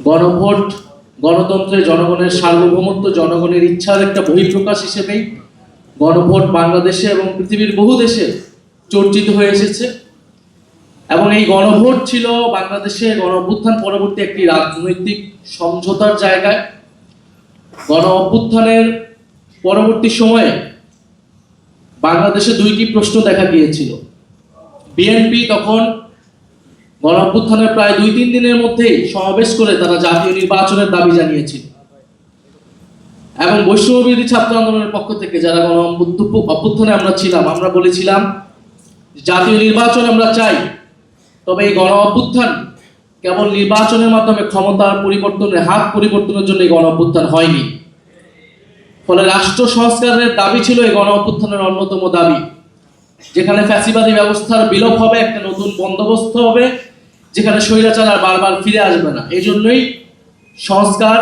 গণভোট গণতন্ত্রে জনগণের সার্বভৌমত্ব, জনগণের ইচ্ছার একটা বহিঃপ্রকাশ হিসেবেই গণভোট বাংলাদেশে এবং পৃথিবীর বহু দেশে চর্চিত হয়ে এসেছে। এবং এই গণভোট ছিল বাংলাদেশে গণ অভ্যুত্থান পরবর্তী একটি রাজনৈতিক সমঝোতার জায়গায়। গণ অভ্যুত্থানের পরবর্তী সময়ে বাংলাদেশে দুইটি প্রশ্ন দেখা গিয়েছিল। বিএনপি তখন গণ অভ্যুত্থানের প্রায় 2-3 দিনের মধ্যেই সমাবেশ করে তারা জাতীয় নির্বাচনের দাবি জানিয়েছিল, এবং বৈষম্যবিরোধী ছাত্র আন্দোলনের পক্ষ থেকে যারা গণ অভ্যুত্থানে আমরা ছিলাম, আমরা বলেছিলাম জাতীয় নির্বাচন আমরা চাই, তবে এই গণ অভ্যুত্থান কেবল নির্বাচনের মাধ্যমে ক্ষমতার পরিবর্তনের হাত পরিবর্তনের জন্য এই গণ অভ্যুত্থান হয়নি। ফলে রাষ্ট্র সংস্কারের দাবি ছিল এই গণ অভ্যুত্থানের অন্যতম দাবি, যেখানে ফ্যাসিবাদী ব্যবস্থার বিলোপ হবে, একটা নতুন বন্দোবস্ত হবে, যেখানে স্বৈরাচার আর বারবার ফিরে আসবে না। এই জন্যই সংস্কার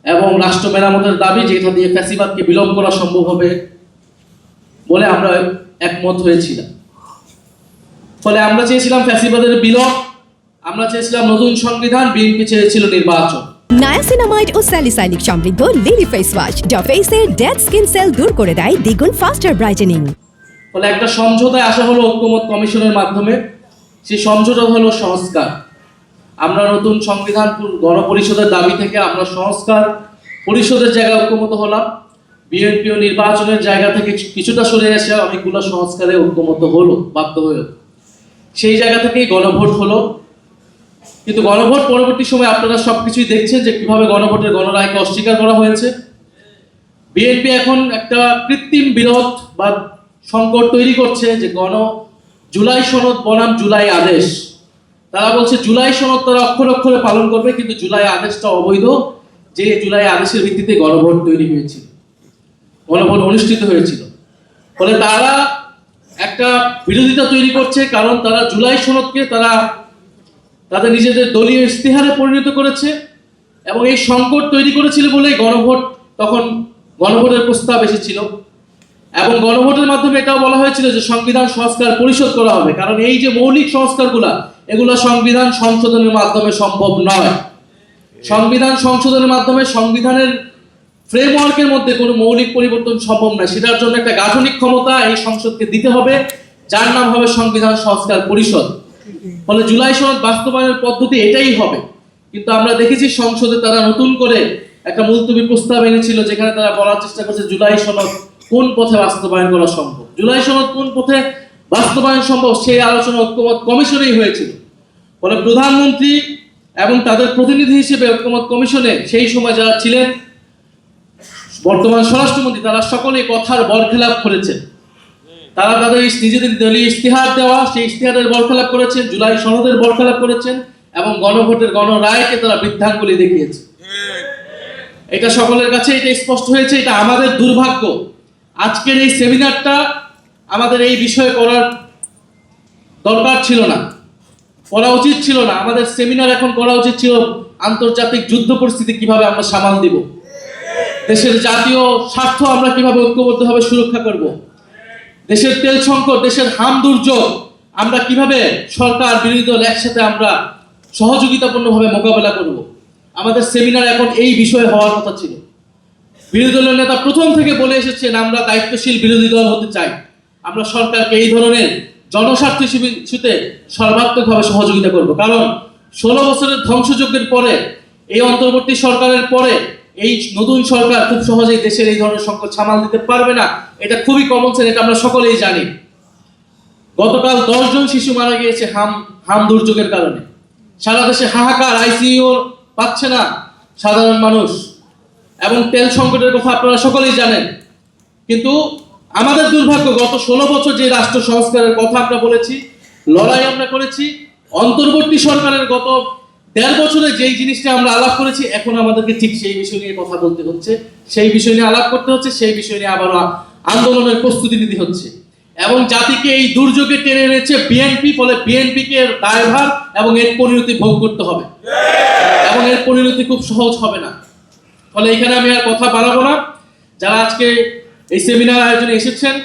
এবং রাষ্ট্র মেরামতের দাবি, যেটা দিয়ে ফ্যাসিবাদকে বিলোপ করা সম্ভব হবে বলে আমরা একমত হয়েছিলাম। ফলে আমরা চেয়েছিলাম ফ্যাসিবাদের বিলোপ, আমরা চেয়েছিলাম নতুন সংবিধান, বিএনপি চেয়েছিল নির্বাচন। নায়াসিনামাইড ও স্যালিসাইলিক সমৃদ্ধ লিলি ফেস ওয়াশ যা ফেসের ডেড স্কিন সেল দূর করে দেয় দ্বিগুণ ফাস্টার ব্রাইটেনিং। ফলে একটা সমঝোতায় আসা হলো ঐক্যমত কমিশনের মাধ্যমে। সেই সমঝোতা হলো সংস্কার। আমরা নতুন সংবিধান গণপরিষদের দাবি থেকে আমরা সংস্কার পরিষদের জায়গায় ঐক্যমত হলাম। বিএনপি ও নির্বাচনের জায়গা থেকে কিছুটা সরে এসে অনেকগুলো সংস্কারে ঐক্যমত হলো, বাধ্য হয়ে। সেই জায়গা থেকেই গণভোট হলো। কিন্তু গণভোট পরবর্তী সময় আপনারা সবকিছুই দেখছেন যে কিভাবে গণভোটের গণরায়কে অস্বীকার করা হয়েছে। বিএনপি এখন একটা কৃত্রিম বিরোধ বা সংকট তৈরি করছে যে জুলাই সনদ বনাম জুলাই আদেশ। তারা বলছে জুলাই সনদ তারা অক্ষরে অক্ষরে পালন করবে, কিন্তু জুলাই আদেশটা অবৈধ, যে জুলাই আদেশের ভিত্তিতে গণভোট তৈরি হয়েছিল, গণভোট অনুষ্ঠিত হয়েছিল। ফলে তারা একটা বিরোধিতা তৈরি করছে, কারণ তারা জুলাই সনদকে তারা তাদের নিজেদের দলীয় ইশতেহারে পরিণত করেছে, এবং এই সংকট তৈরি করেছিল বলেই তখন গণভোটের প্রস্তাব এসেছিল। এবং গণভোটের মাধ্যমে এটাও বলা হয়েছিল যে সংবিধান সংস্কার পরিষদ করা হবে, কারণ এই যে মৌলিক সংস্কারগুলা, এগুলো সংবিধান সংশোধনের মাধ্যমে সম্ভব নয়। সংবিধান সংশোধনের মাধ্যমে সংবিধানের ফ্রেমওয়ার্কের মধ্যে কোনো মৌলিক পরিবর্তন সম্ভব নয়। সেটার জন্য একটা গাঠনিক ক্ষমতা এই সংসদকে দিতে হবে, যার নাম হবে সংবিধান সংস্কার পরিষদ। ফলে জুলাই সনদ বাস্তবায়নের পদ্ধতি এটাই হবে। কিন্তু আমরা দেখেছি সংসদে তারা নতুন করে একটা মুলতবি প্রস্তাব এনেছিল, যেখানে তারা বলার চেষ্টা করছে জুলাই সনদ কোন পথে বাস্তবায়ন করা সম্ভব, জুলাই সনদ কোন পথে বাস্তবায়ন সম্ভব, সেই আলোচনা ঐক্যমত কমিশনেই হয়েছিল। ফলে প্রধানমন্ত্রী এবং তাদের প্রতিনিধি হিসেবে ঐক্যমত কমিশনে সেই সময় যারা ছিলেন, বর্তমান স্বরাষ্ট্রমন্ত্রী, তারা সকলেই কথার বরখেলাপ করেছেন। তারা তাদের নিজেদের দলীয় ইশতেহার দেওয়া সেই ইশতেহারের বরখেলাপ করেছেন, জুলাই সনদের বরখেলাপ করেছেন, এবং গণভোটের গণরায়কে তারা বৃদ্ধাঙ্গুলি দেখিয়েছে। এটা সকলের কাছে এটা স্পষ্ট হয়েছে। এটা আমাদের দুর্ভাগ্য। আজকের এই সেমিনারটা আমাদের এই বিষয়ে করার দরকার ছিল না, করা উচিত ছিল না। আমাদের সেমিনার এখন করা উচিত ছিল আন্তর্জাতিক যুদ্ধ পরিস্থিতি কিভাবে আমরা সামাল দিব, দেশের জাতীয় স্বার্থ আমরা কিভাবে ঐক্যবদ্ধভাবে সুরক্ষা করব, দেশের তেল সংকট, দেশের হাম দুর্যোগ আমরা কিভাবে সরকার বিরোধী দল একসাথে আমরা সহযোগিতাপূর্ণভাবে মোকাবেলা করব। আমাদের সেমিনার এখন এই বিষয়ে হওয়ার কথা ছিল। বিরোধী দলের নেতা প্রথম থেকে বলে এসেছেন আমরা দায়িত্বশীল বিরোধী দল হতে চাই, আমরা সরকারকে এই ধরনের জনস্বার্থ ইস্যুতে সর্বাত্মকভাবে সহযোগিতা করব। কারণ 16 বছরের ধ্বংসযজ্ঞের পরে, এই অন্তর্বর্তী সরকারের পরে এই নতুন সরকার খুব সহজেই দেশের এই ধরনের সংকট সামাল দিতে পারবে না। এটা খুবই কমন সেন্স, এটা আমরা সকলেই জানি। গতকাল 10 জন শিশু মারা গিয়েছে হাম দুর্যোগের কারণে। সারা দেশে হাহাকার, আইসিইউ পাচ্ছে না সাধারণ মানুষ, এবং তেল সংকটের কথা আপনারা সকলেই জানেন। কিন্তু আমাদের দুর্ভাগ্য, গত 16 বছর যে রাষ্ট্র সংস্কারের কথা আমরা বলেছি, লড়াই আমরা করেছি, অন্তর্বর্তী সরকারের গত 1.5 বছরে যেই জিনিসটা আমরা আলাপ করেছি, এখন আমাদেরকে ঠিক সেই বিষয় নিয়ে কথা বলতে হচ্ছে, সেই বিষয় নিয়ে আলাপ করতে হচ্ছে, সেই বিষয় নিয়ে আবারও আন্দোলনের প্রস্তুতি নিতে হচ্ছে। এবং জাতিকে এই দুর্যোগে টেনে এনেছে বিএনপি, ফলে বিএনপিকে এর দায়ভার এবং এর পরিণতি ভোগ করতে হবে, এবং এর পরিণতি খুব সহজ হবে না। ফলে এখানে আমি আর কথা বাড়াবো না। যারা আজকে এই সেমিনার আয়োজনে এসেছেন